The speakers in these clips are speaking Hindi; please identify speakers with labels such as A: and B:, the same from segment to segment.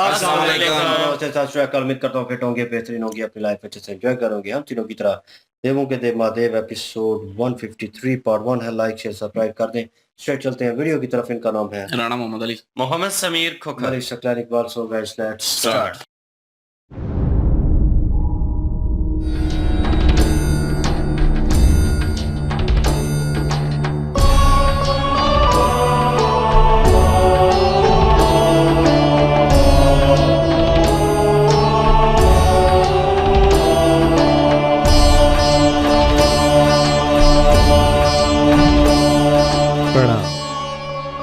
A: अस्सलाम वालेकुम।
B: अच्छे साथ शुरू कल उम्मीद करता हूँ फिट होंगे, बेहतरीन होगी, अपनी लाइफ अच्छे से एंजॉय करोगे। हम तीनों की तरह देवों के देव महादेव एपिसोड 153 पार्ट 1 है। लाइक शेयर सब्सक्राइब कर दें। स्ट्रेट चलते हैं वीडियो की तरफ। इनका नाम है
A: Rana Mohammad Ali.
C: Mohammad Sameer Khokhar.
B: Malik Saqlain Iqbal. So guys let's start.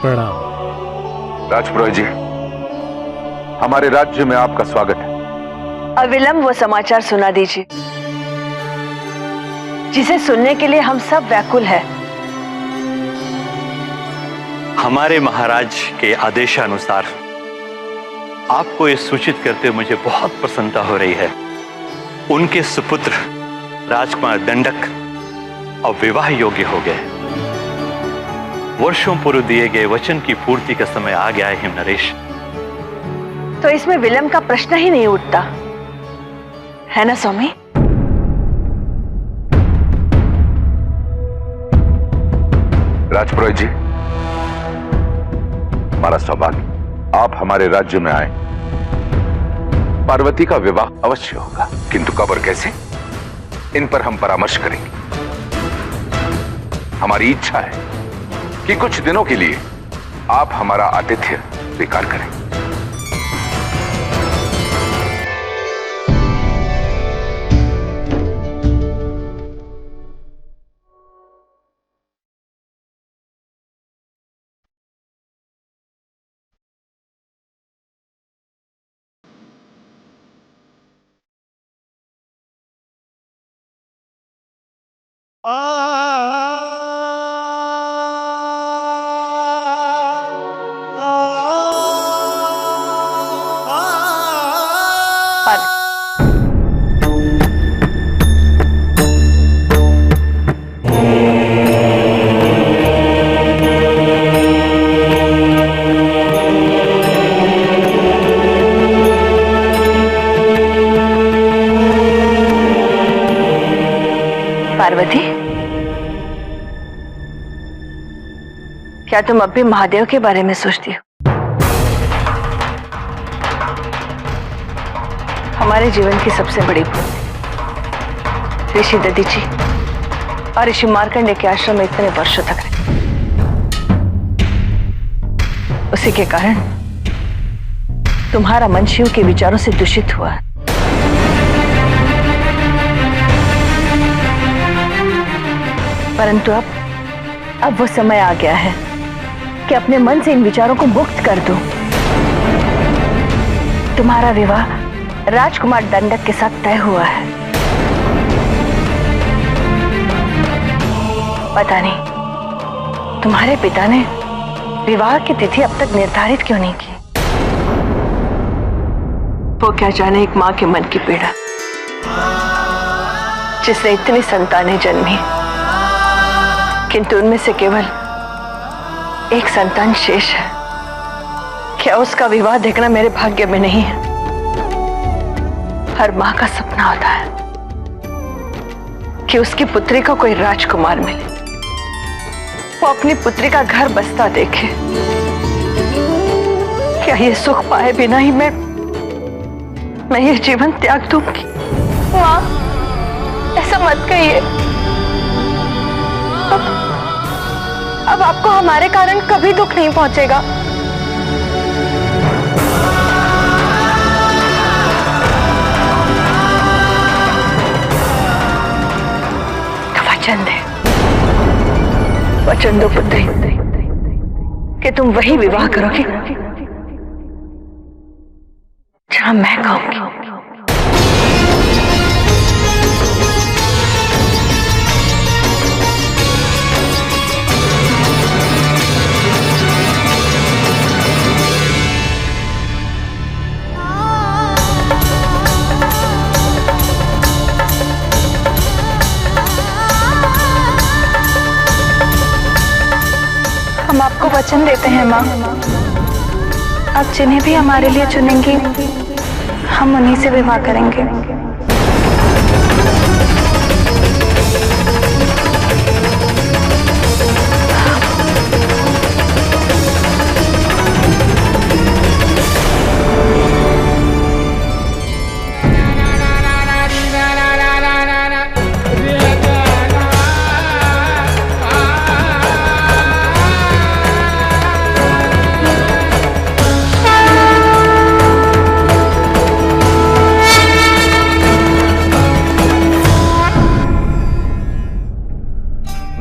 D: प्रणाम।
E: राजपुरोहित जी, हमारे राज्य में आपका स्वागत है।
F: अविलंब वो समाचार सुना दीजिए जिसे सुनने के लिए हम सब व्याकुल हैं।
G: हमारे महाराज के आदेशानुसार आपको ये सूचित करते हुए मुझे बहुत प्रसन्नता हो रही है। उनके सुपुत्र राजकुमार दंडक अब विवाह योग्य हो गए। वर्षों पूर्व दिए गए वचन की पूर्ति का समय आ गया है हिम नरेश।
F: तो इसमें विलंब का प्रश्न ही नहीं उठता है ना स्वामी?
E: राजपुरोहित जी, हमारा सौभाग्य आप हमारे राज्य में आए। पार्वती का विवाह अवश्य होगा, किंतु कब और कैसे, इन पर हम परामर्श करेंगे। हमारी इच्छा है कि कुछ दिनों के लिए आप हमारा आतिथ्य स्वीकार करें।
F: पार्वती, क्या तुम अब भी महादेव के बारे में सोचती हो? हमारे जीवन की सबसे बड़ी भूल ऋषि दधीची और ऋषि मार्कंडेय के आश्रम में इतने वर्षों तक रहे। उसी के कारण तुम्हारा मन शिव के विचारों से दूषित हुआ। परंतु अब वो समय आ गया है कि अपने मन से इन विचारों को मुक्त कर दो। तुम्हारा विवाह राजकुमार दंडक के साथ तय हुआ है। पता नहीं तुम्हारे पिता ने विवाह की तिथि अब तक निर्धारित क्यों नहीं की। वो क्या जाने एक मां के मन की पीड़ा, जिसने इतनी संतानें जन्मी किंतु उनमें से केवल एक संतान शेष है। क्या उसका विवाह देखना मेरे भाग्य में नहीं है? हर मां का सपना होता है कि उसकी पुत्री को कोई राजकुमार मिले, वो अपनी पुत्री का घर बसता देखे। क्या ये सुख पाए बिना ही मैं ये जीवन त्याग दूंगी? मां, ऐसा मत कहिए। अब आपको हमारे कारण कभी दुख नहीं पहुंचेगा। तो वचन दो पुत्री कि तुम वही विवाह करोगे जहां मैं कहूंगी। हम आपको वचन देते हैं मां आप जिन्हें भी हमारे लिए चुनेंगी हम उन्हीं से विवाह करेंगे।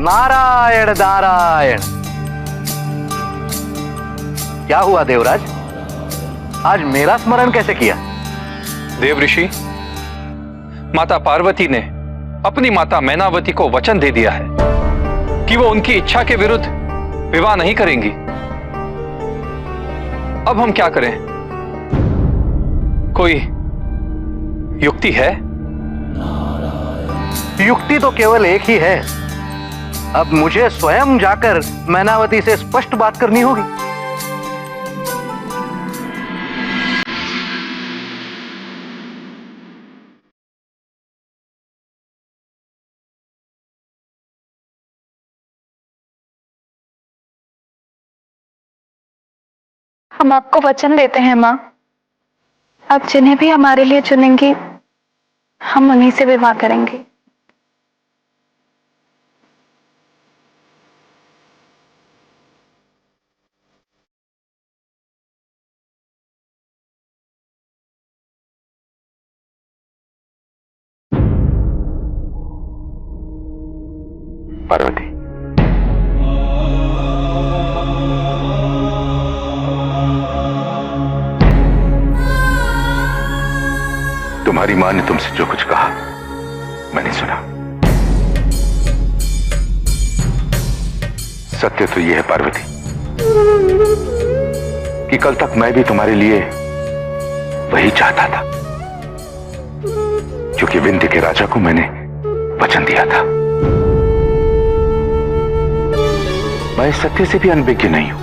G: नारायण नारायण। क्या हुआ देवराज, आज मेरा स्मरण कैसे किया?
A: देव ऋषि, माता पार्वती ने अपनी माता मैनावती को वचन दे दिया है कि वो उनकी इच्छा के विरुद्ध विवाह नहीं करेंगी। अब हम क्या करें? कोई युक्ति है?
G: युक्ति तो केवल एक ही है। अब मुझे स्वयं जाकर मैनावती से स्पष्ट बात करनी होगी।
F: हम आपको वचन देते हैं माँ, आप जिन्हें भी हमारे लिए चुनेंगी हम उन्हीं से विवाह करेंगे।
E: पार्वती, तुम्हारी मां ने तुमसे जो कुछ कहा मैंने सुना। सत्य तो यह है पार्वती कि कल तक मैं भी तुम्हारे लिए वही चाहता था, क्योंकि विंध्य के राजा को मैंने वचन दिया था। मैं इस सत्य से भी अनभिज्ञ नहीं हूं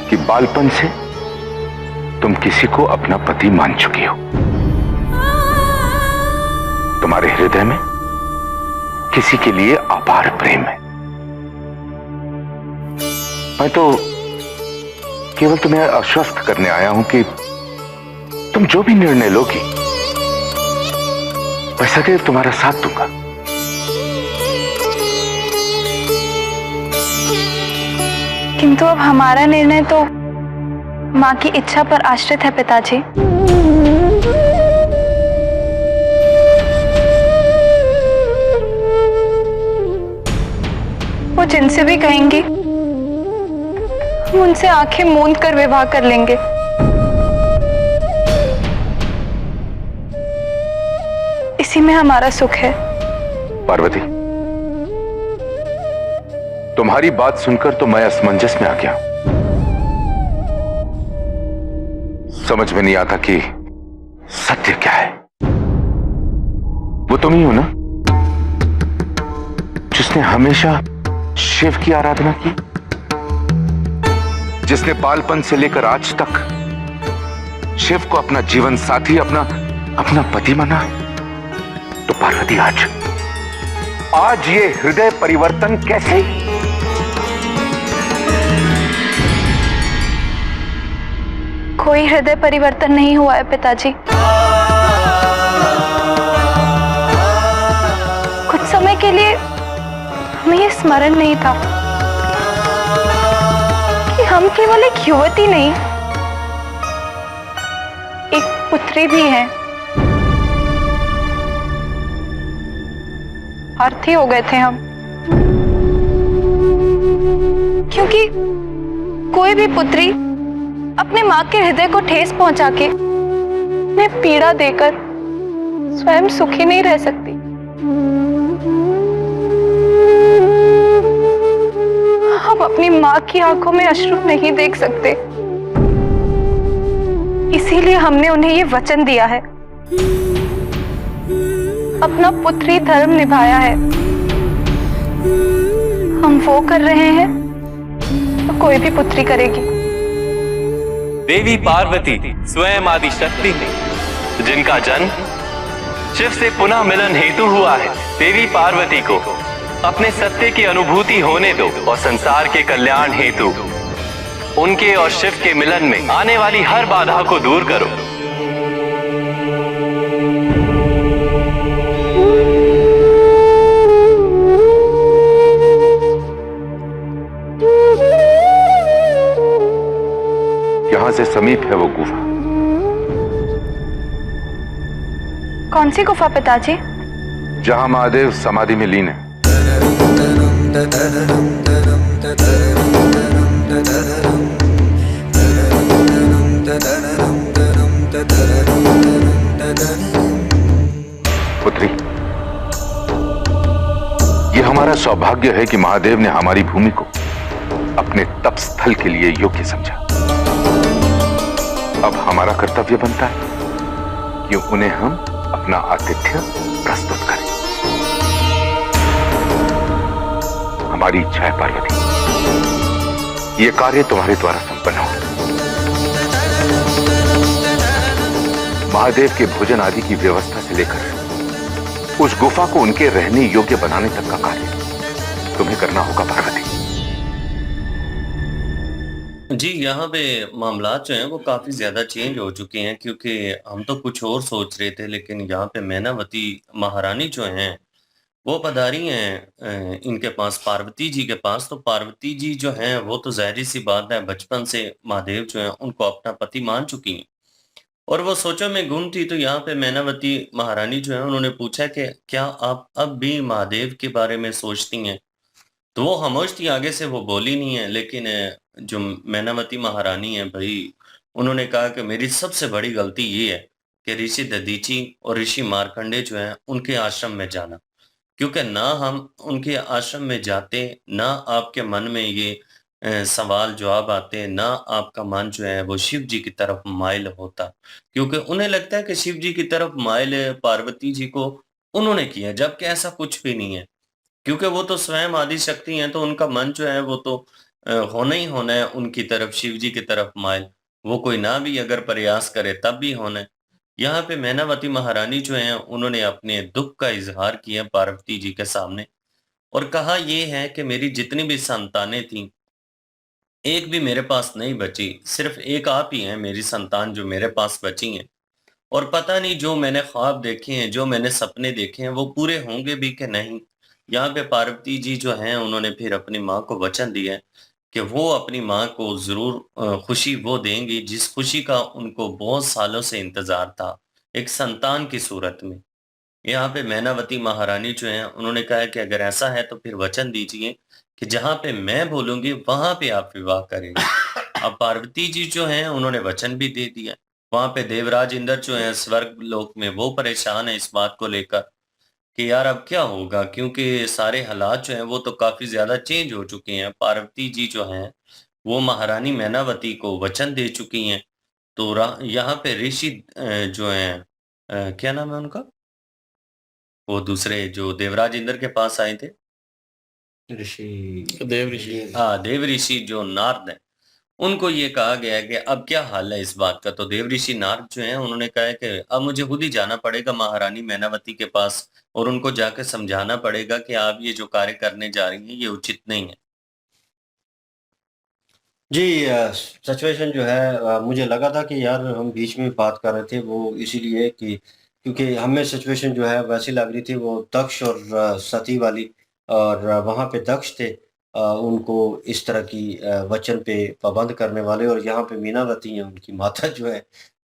E: कि बालपन से तुम किसी को अपना पति मान चुकी हो। तुम्हारे हृदय में किसी के लिए अपार प्रेम है। मैं तो केवल तुम्हें आश्वस्त करने आया हूं कि तुम जो भी निर्णय लोगी मैं सदैव तुम्हारा साथ दूंगा।
F: किंतु अब हमारा निर्णय तो माँ की इच्छा पर आश्रित है पिताजी। वो जिनसे भी कहेंगी हम उनसे आंखें मूंद कर विवाह कर लेंगे। इसी में हमारा सुख है।
E: पार्वती, तुम्हारी बात सुनकर तो मैं असमंजस में आ गया। समझ में नहीं आता कि सत्य क्या है। वो तुम ही हो ना जिसने हमेशा शिव की आराधना की, जिसने बालपन से लेकर आज तक शिव को अपना जीवन साथी, अपना पति माना। तो पार्वती, आज ये हृदय परिवर्तन कैसे?
F: कोई हृदय परिवर्तन नहीं हुआ है पिताजी। कुछ समय के लिए हमें ये स्मरण नहीं था कि हम केवल एक युवती नहीं, एक पुत्री भी हैं। अर्थी हो गए थे हम, क्योंकि कोई भी पुत्री अपने मां के हृदय को ठेस पहुंचा के उन्हें पीड़ा देकर स्वयं सुखी नहीं रह सकती। हम अपनी मां की आंखों में अश्रु नहीं देख सकते, इसीलिए हमने उन्हें ये वचन दिया है, अपना पुत्री धर्म निभाया है। हम वो कर रहे हैं तो कोई भी पुत्री करेगी।
G: देवी पार्वती स्वयं आदि शक्ति है, जिनका जन्म शिव से पुनः मिलन हेतु हुआ है। देवी पार्वती को अपने सत्य की अनुभूति होने दो और संसार के कल्याण हेतु उनके और शिव के मिलन में आने वाली हर बाधा को दूर करो।
E: यहां से समीप है वो गुफा।
F: कौन सी गुफा पिताजी?
E: जहां महादेव समाधि में लीन है। पुत्री, ये हमारा सौभाग्य है कि महादेव ने हमारी भूमि को अपने तप स्थल के लिए योग्य समझा। अब हमारा कर्तव्य बनता है कि उन्हें हम अपना आतिथ्य प्रस्तुत करें। हमारी इच्छा है पार्वती, ये कार्य तुम्हारे द्वारा संपन्न हो। महादेव के भोजन आदि की व्यवस्था से लेकर उस गुफा को उनके रहने योग्य बनाने तक का कार्य तुम्हें करना होगा पार्वती।
C: जी, यहाँ पे मामलात जो हैं वो काफ़ी ज़्यादा चेंज हो चुके हैं, क्योंकि हम तो कुछ और सोच रहे थे, लेकिन यहाँ पे मैनावती महारानी जो हैं वो पधारी हैं इनके पास, पार्वती जी के पास। तो पार्वती जी जो हैं वो तो ज़ाहिर सी बात है बचपन से महादेव जो हैं उनको अपना पति मान चुकी हैं और वो सोचों में गुम थी। तो यहाँ पे मैनावती महारानी जो है उन्होंने पूछा कि क्या आप अब भी महादेव के बारे में सोचती हैं? तो वो खामोश थी, आगे से वो बोली नहीं है। लेकिन जो मैनावती महारानी है भाई, उन्होंने कहा कि मेरी सबसे बड़ी गलती ये है कि ऋषि दधीची और ऋषि मार्कंडे जो हैं उनके आश्रम में जाना, क्योंकि ना हम उनके आश्रम में जाते, ना आपके मन में ये सवाल जवाब आते, ना आपका मन जो है वो शिव जी की तरफ माइल होता, क्योंकि उन्हें लगता है कि शिव जी की तरफ माइल पार्वती जी को उन्होंने किया, जबकि ऐसा कुछ भी नहीं है। क्योंकि वो तो स्वयं आदि शक्ति हैं, तो उनका मन जो है वो तो होना ही होना है उनकी तरफ, शिव जी की तरफ माइल। वो कोई ना भी अगर प्रयास करे तब भी होना है। यहाँ पे मैनावती महारानी जो हैं उन्होंने अपने दुख का इज़हार किया पार्वती जी के सामने और कहा ये है कि मेरी जितनी भी संतानें थीं, एक भी मेरे पास नहीं बची, सिर्फ एक आप ही हैं मेरी संतान जो मेरे पास बची हैं। और पता नहीं जो मैंने ख्वाब देखे हैं, जो मैंने सपने देखे हैं, वो पूरे होंगे भी कि नहीं। यहाँ पे पार्वती जी जो हैं उन्होंने फिर अपनी माँ को वचन दिया है कि वो अपनी माँ को ज़रूर खुशी वो देंगी जिस खुशी का उनको बहुत सालों से इंतज़ार था, एक संतान की सूरत में। यहाँ पे मैनावती महारानी जो हैं उन्होंने कहा है कि अगर ऐसा है तो फिर वचन दीजिए कि जहाँ पे मैं बोलूँगी वहाँ पे आप विवाह करेंगे। अब पार्वती जी जो हैं उन्होंने वचन भी दे दिया। वहाँ पे देवराज इंद्र जो हैं स्वर्ग लोक में वो परेशान है इस बात को लेकर कि यार अब क्या होगा, क्योंकि सारे हालात जो हैं वो तो काफ़ी ज़्यादा चेंज हो चुके हैं। पार्वती जी जो हैं वो महारानी मैनावती को वचन दे चुकी हैं। तो यहाँ पे ऋषि जो हैं क्या नाम है उनका? वो दूसरे जो देवराज इंद्र के पास आए थे,
D: देव ऋषि।
C: हाँ, देव ऋषि जो नारद हैं, उनको ये कहा गया है कि अब क्या हाल है इस बात का। तो देव ऋषि नारद जो हैं उन्होंने कहा है कि अब मुझे खुद ही जाना पड़ेगा महारानी मैनावती के पास और उनको जाकर समझाना पड़ेगा कि आप ये जो कार्य करने जा रही हैं ये उचित नहीं है।
B: जी, सिचुएशन जो है, मुझे लगा था कि यार हम बीच में बात कर रहे थे वो इसीलिए कि क्योंकि हमें सिचुएशन जो है वैसी लग रही थी वो दक्ष और सती वाली। और वहाँ पे दक्ष थे, उनको इस तरह की वचन पे पाबंद करने वाले, और यहाँ पे मीनावती हैं उनकी माता जो है।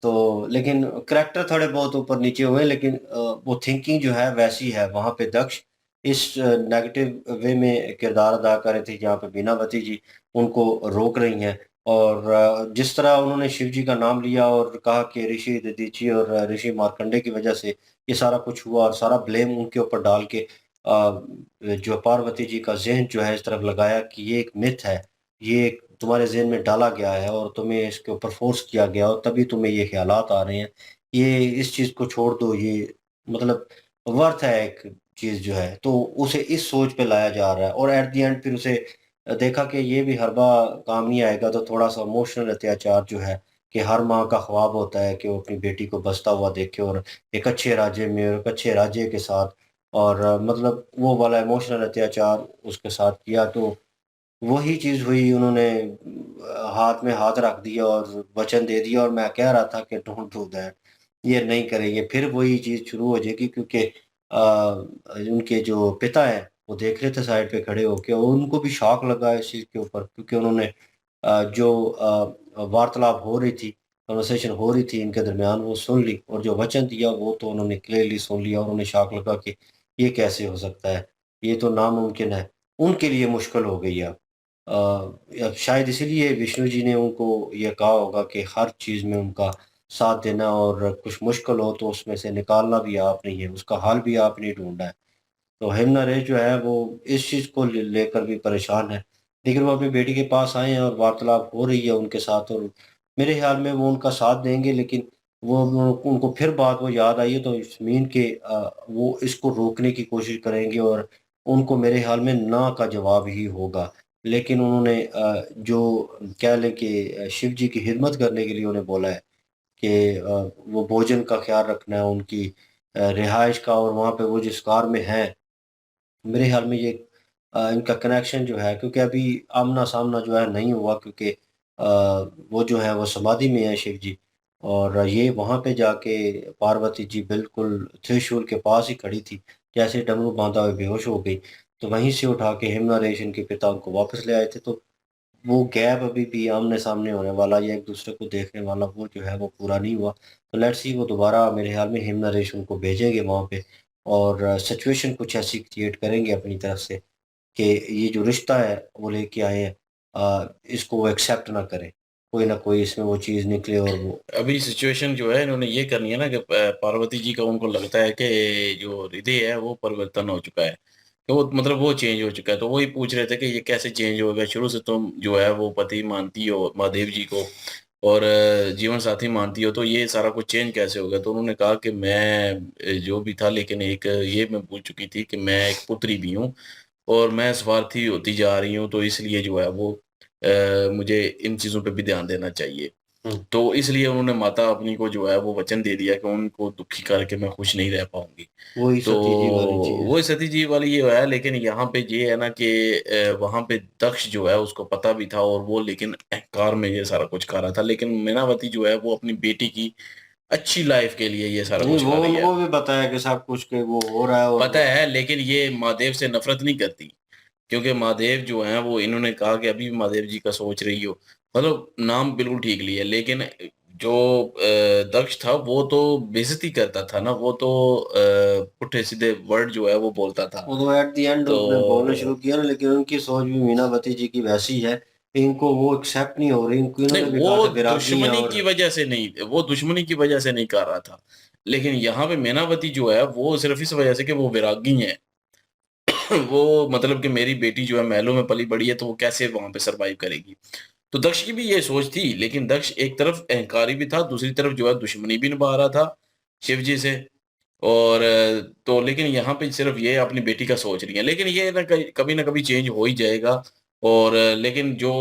B: तो लेकिन करैक्टर थोड़े बहुत ऊपर नीचे हुए, लेकिन वो थिंकिंग जो है वैसी है। वहाँ पे दक्ष इस नेगेटिव वे में किरदार अदा कर रहे थे, जहाँ पे मीनावती जी उनको रोक रही हैं। और जिस तरह उन्होंने शिव जी का नाम लिया और कहा कि ऋषि दधीची और ऋषि मार्कंडे की वजह से ये सारा कुछ हुआ, और सारा ब्लेम उनके ऊपर डाल के जो पार्वती जी का ज़हन जो है इस तरफ लगाया कि ये एक मिथ है, ये एक तुम्हारे ज़हन में डाला गया है और तुम्हें इसके ऊपर फ़ोर्स किया गया और तभी तुम्हें ये ख़्यालात आ रहे हैं। ये इस चीज़ को छोड़ दो, ये मतलब वर्थ है एक चीज़ जो है, तो उसे इस सोच पे लाया जा रहा है। और एट द एंड फिर उसे देखा कि ये भी हरबा काम नहीं आएगा, तो थोड़ा-सा इमोशनल अत्याचार जो है कि हर माँ का ख्वाब होता है कि वो अपनी बेटी को बसता हुआ देखे और एक अच्छे राज्य में और एक अच्छे राज्य के साथ, और मतलब वो वाला इमोशनल अत्याचार उसके साथ किया। तो वही चीज़ हुई, उन्होंने हाथ में हाथ रख दिया और वचन दे दिया, और मैं कह रहा था कि डोंट डू दैट, ये नहीं करेंगे। फिर वही चीज़ शुरू हो जाएगी, क्योंकि उनके जो पिता हैं वो देख रहे थे साइड पे खड़े होके, और उनको भी शॉक लगा इस चीज़ के ऊपर, क्योंकि उन्होंने जो वार्तालाप हो रही थी, कन्वर्सेशन हो रही थी इनके दरमियान, वो सुन ली, और जो वचन दिया वो तो उन्होंने क्लियरली सुन लिया, और उन्हें शॉक लगा कि ये कैसे हो सकता है, ये तो नामुमकिन है। उनके लिए मुश्किल हो गई अब। अब शायद इसीलिए विष्णु जी ने उनको ये कहा होगा कि हर चीज़ में उनका साथ देना, और कुछ मुश्किल हो तो उसमें से निकालना भी आपने ही है, उसका हल भी आपने ही ढूँढना है। तो हिमनरेश जो है वो इस चीज़ को लेकर भी परेशान है। लेकिन वो अपनी बेटी के पास आए हैं और वार्तालाप हो रही है उनके साथ, और मेरे ख़्याल में वो उनका साथ देंगे, लेकिन वो उनको फिर बात वो याद आई है, तो इट्स मीन कि वो इसको रोकने की कोशिश करेंगे, और उनको मेरे ख़्याल में ना का जवाब ही होगा। लेकिन उन्होंने जो कह लें कि शिव जी की खिदमत करने के लिए उन्हें बोला है कि वो भोजन का ख़्याल रखना है, उनकी रिहाइश का, और वहाँ पे वो जिस कार में हैं, मेरे ख़्याल में ये इनका कनेक्शन जो है, क्योंकि अभी आमना-सामना जो है नहीं हुआ, क्योंकि वो जो है वो समाधि में है शिव जी, और ये वहाँ पे जाके पार्वती जी बिल्कुल त्रिशूल के पास ही खड़ी थी। जैसे डमरू बाँधा हुए बेहोश हो गई, तो वहीं से उठा के हिमनरेश इनके पिता उनको वापस ले आए थे। तो वो गैप अभी भी आमने-सामने होने वाला या एक-दूसरे को देखने वाला, वो जो है वो पूरा नहीं हुआ। तो लेट्स सी, वो दोबारा मेरे ख़्याल में हिमनरेश उनको भेजेंगे वहाँ पे, और सिचुएशन कुछ ऐसी क्रिएट करेंगे अपनी तरफ से कि ये जो रिश्ता है वो लेके आए हैं, इसको वो एक्सेप्ट ना करें। कोई ना कोई इसमें वो चीज़ निकले, और वो
H: अभी सिचुएशन जो है इन्होंने ये करनी है ना कि पार्वती जी का उनको लगता है कि जो हृदय है वो परिवर्तन हो चुका है, तो वो मतलब वो चेंज हो चुका है। तो वही पूछ रहे थे कि ये कैसे चेंज हो गया, शुरू से तुम जो है वो पति मानती हो महादेव जी को और जीवन साथी मानती हो, तो ये सारा कुछ चेंज कैसे हो गया। तो उन्होंने कहा कि मैं जो भी था, लेकिन एक ये मैं भूल चुकी थी कि मैं एक पुत्री भी हूँ और मैं स्वार्थी होती जा रही हूँ, तो इसलिए जो है वो मुझे इन चीज़ों पे भी ध्यान देना चाहिए।
B: हुँ,
H: तो इसलिए उन्होंने माता अपनी को जो है वो वचन दे दिया कि उनको दुखी करके मैं खुश नहीं रह पाऊँगी।
B: वही
H: तो
B: सती जी वाली चीज़ है।
H: वही सती जी वाली ये है, लेकिन यहाँ पे ये है ना कि वहाँ पे दक्ष जो है उसको पता भी था, और वो लेकिन अहंकार में ये सारा कुछ कर रहा था। लेकिन मैनावती जो है वो अपनी बेटी की अच्छी लाइफ़ के लिए ये सारा
B: नहीं,
H: कुछ
B: वो
H: कर रही है।
B: उनको भी पता है कि सब कुछ के वो हो रहा है, और
H: पता है, लेकिन ये महादेव से नफ़रत नहीं करती। क्योंकि महादेव जो हैं वो इन्होंने कहा कि अभी भी महादेव जी का सोच रही हो। मतलब नाम बिल्कुल ठीक लिया, लेकिन जो दक्ष था वो तो बेइज़्ज़ती करता था ना, वो तो पुट्ठे-सीधे वर्ड जो है वो बोलता था।
B: वो तो एट द एंड उसने बोलना शुरू
H: तो
B: किया ना, लेकिन उनकी सोच भी मीनावती जी की वैसी है, इनको वो एक्सेप्ट नहीं हो रही, इनको
H: नहीं,
B: इन्होंने भी कहा
H: वो
B: था वैरागी हैं,
H: दुश्मनी
B: और
H: की वजह से नहीं, वो दुश्मनी की वजह से नहीं कर रहा था। लेकिन यहाँ पे मैनावती जो है वो सिर्फ़ इस वजह से कि वो वैरागी हैं। वो मतलब कि मेरी बेटी जो है महलों में पली-बड़ी है, तो वो कैसे वहाँ पे सर्वाइव करेगी। तो दक्ष की भी ये सोच थी, लेकिन दक्ष एक तरफ अहंकारी भी था, दूसरी तरफ जो है दुश्मनी भी निभा रहा था शिव जी से। और तो लेकिन यहाँ पे सिर्फ ये अपनी बेटी का सोच रही है, लेकिन ये ना कभी ना कभी चेंज हो ही जाएगा। और लेकिन जो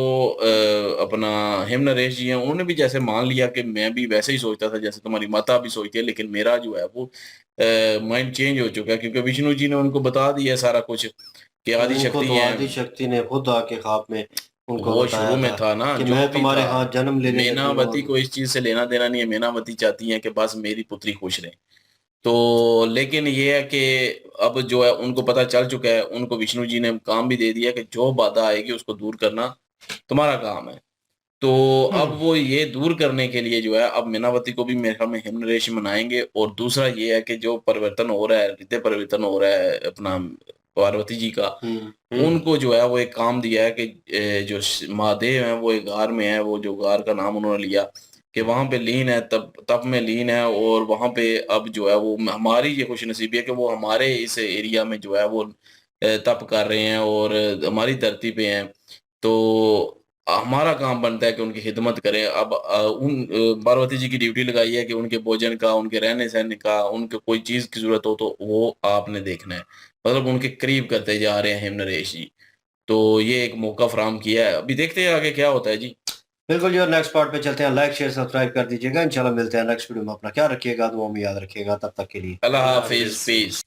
H: अपना हेमनरेश जी हैं, उन्होंने भी जैसे मान लिया कि मैं भी वैसे ही सोचता था जैसे तुम्हारी माता भी सोचती है, लेकिन मेरा जो है वो माइंड चेंज हो चुका है, क्योंकि विष्णु जी ने उनको बता दिया है सारा कुछ कि आदि
B: उनको
H: शक्ति
B: तो
H: हैं।
B: आदि शक्ति ने खुद आके ख्वाब में उनको
H: वो शुरू
B: बताया
H: में
B: था
H: था ना,
B: कि
H: जो
B: मैं
H: भी
B: तुम्हारे
H: था।
B: हाथ जन्म लेने लगी हूँ,
H: मैनावती
B: और
H: को इस चीज़ से लेना-देना नहीं है, मैनावती चाहती हैं कि बस मेरी पुत्री खुश रहे। तो लेकिन ये है कि अब जो है उनको पता चल चुका है, उनको विष्णु जी ने काम भी दे दिया कि जो बाधा आएगी उसको दूर करना तुम्हारा काम है। तो अब वो ये दूर करने के लिए जो है अब मैनावती को भी मेरे ख्याल में हिमनरेश मनाएँगे, और दूसरा ये है कि जो परिवर्तन हो रहा है, हृदय परिवर्तन हो रहा है अपना पार्वती जी का,
B: हुँ, हुँ,
H: उनको जो है वो एक काम दिया है कि जो महादेव हैं वो एक गार में है, वो जो गार का नाम उन्होंने लिया कि वहाँ पे लीन है, तप में लीन है, और वहाँ पे अब जो है वो हमारी ये खुशनसीबी है कि वो हमारे इस एरिया में जो है वो तप कर रहे हैं और हमारी धरती पे हैं। तो हमारा काम बनता है कि उनकी खिदमत करें। अब पार्वती जी की ड्यूटी लगाई है कि उनके भोजन का, उनके रहने-सहने का, उनको कोई चीज़ की ज़रूरत हो तो वो आपने देखना है। मतलब उनके करीब करते जा रहे हैं हिमनरेश जी। तो ये एक मौका फ़राहम किया है। अभी देखते हैं आगे क्या होता है जी।
B: बिल्कुल जी, और नेक्स्ट पार्ट पे चलते हैं। लाइक शेयर सब्सक्राइब कर दीजिएगा। इंशाल्लाह मिलते हैं नेक्स्ट वीडियो में। अपना ख्याल रखिएगा, दुआ में याद रखिएगा। तब तक के लिए
H: अल्लाह हाफिज, पीस।